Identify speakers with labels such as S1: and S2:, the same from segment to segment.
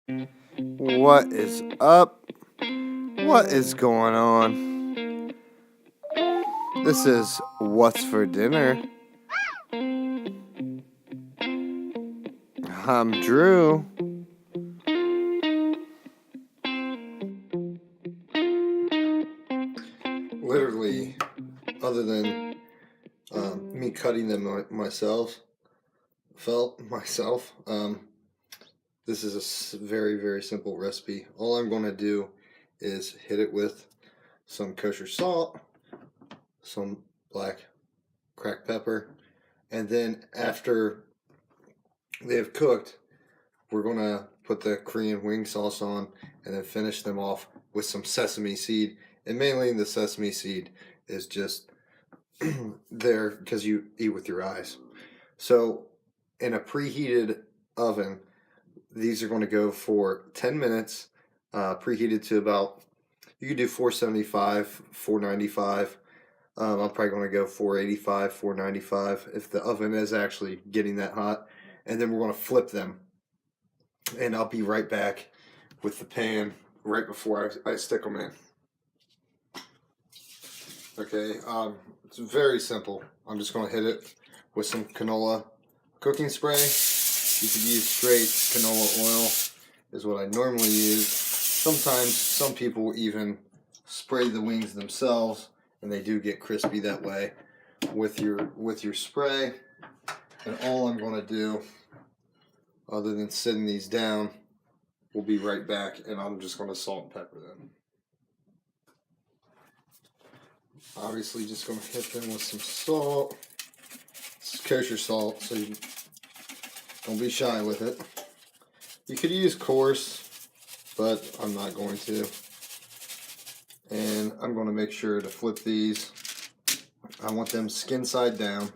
S1: What is up? What is going on? This is What's for Dinner. I'm Drew. Literally, other than me cutting them myself, this is a very, very simple recipe. All I'm going to do is hit it with some kosher salt, some black cracked pepper, and then after they have cooked, we're going to put the Korean wing sauce on and then finish them off with some sesame seed. And mainly the sesame seed is just there because you eat with your eyes. So in a preheated oven, these are going to go for 10 minutes, preheated to about, you could do 475, 495. I'm probably going to go 485, 495 if the oven is actually getting that hot. And then we're going to flip them. And I'll be right back with the pan right before I stick them in. Okay, it's very simple. I'm just going to hit it with some canola cooking spray. You could use straight canola oil is what I normally use. Sometimes some people even spray the wings themselves, and they do get crispy that way with your spray. And all I'm going to do, other than sitting these down, we'll be right back, and I'm just going to salt and pepper them. Obviously, just going to hit them with some salt. It's kosher salt, so you don't be shy with it. You could use coarse, but I'm not going to. And I'm going to make sure to flip these. I want them skin side down.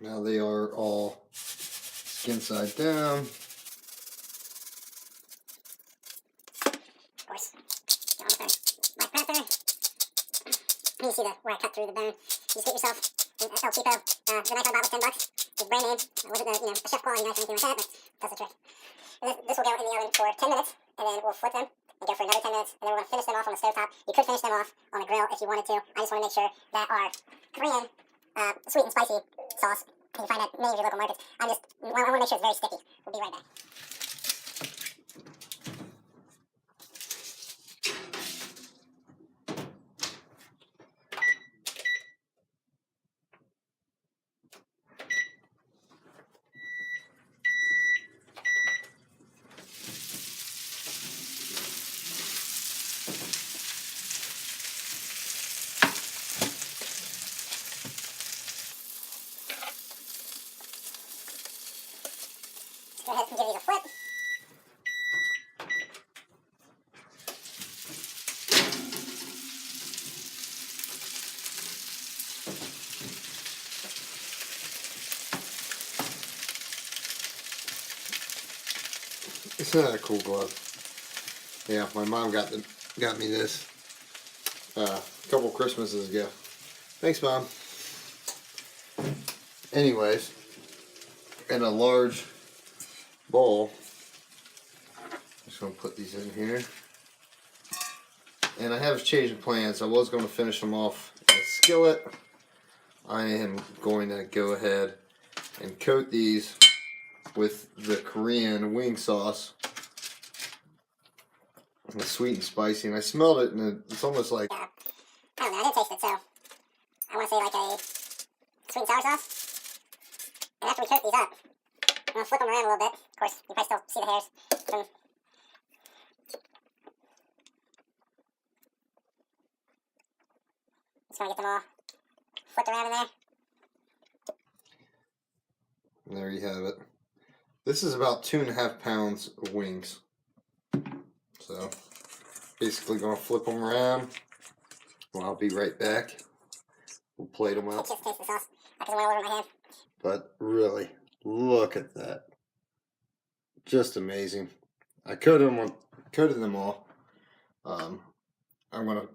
S1: Now they are all skin side down.
S2: Of course. Black pepper. You see where I cut through the bone. You just get yourself an El Cheapo. The knife I bought was $10. It's brand name. It wasn't a chef quality knife or anything like that, but does the trick. This will go in the oven for 10 minutes, and then we'll flip them and go for another 10 minutes, and then we're going to finish them off on the stovetop. You could finish them off on the grill if you wanted to. I just want to make sure that our Korean sweet and spicy sauce, you can find at many of your local markets. I want to make sure it's very sticky. We'll be right back. Go ahead and give these a flip.
S1: Isn't that a cool glove? Yeah, my mom got me this a couple Christmases ago. Thanks, Mom. Anyways, in a large bowl, just going to put these in here. And I have a change of plans. I was going to finish them off in a skillet. I am going to go ahead and coat these with the Korean wing sauce. And it's sweet and spicy, and I smelled it, and it's almost like...
S2: I don't know, I didn't taste it, so I want to say like a sweet and sour sauce. And after we coat these up, I'm going to flip them around a little bit. Of course, you probably still see the hairs from... Just want to get them all flipped around in there.
S1: And there you have it. This is about 2.5 pounds of wings. So, basically going to flip them around. Well, I'll be right back. We'll plate them up.
S2: Just taste the sauce. Because it went all over my hand.
S1: But really, look at that. Just amazing. I coated them all. I'm going to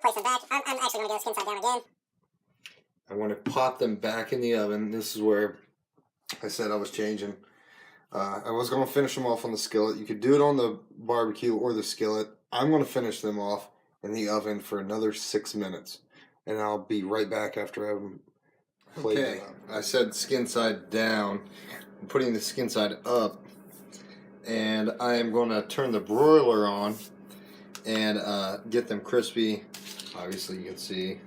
S2: place them back. I'm actually going to go skin side down again.
S1: I want to pop them back in the oven. This is where I said I was changing. I was going to finish them off on the skillet. You could do it on the barbecue or the skillet. I'm going to finish them off in the oven for another 6 minutes. And I'll be right back after I've played them up. I said skin side down. I'm putting the skin side up. And I am going to turn the broiler on and get them crispy. Obviously you can see.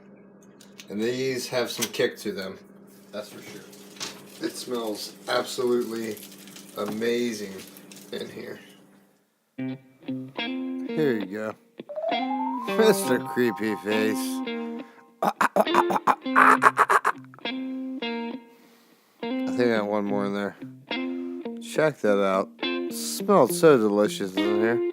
S1: And these have some kick to them. That's for sure. It smells absolutely amazing in here. Here you go. Mr. Creepy Face. I think I got one more in there. Check that out. Smells so delicious in here.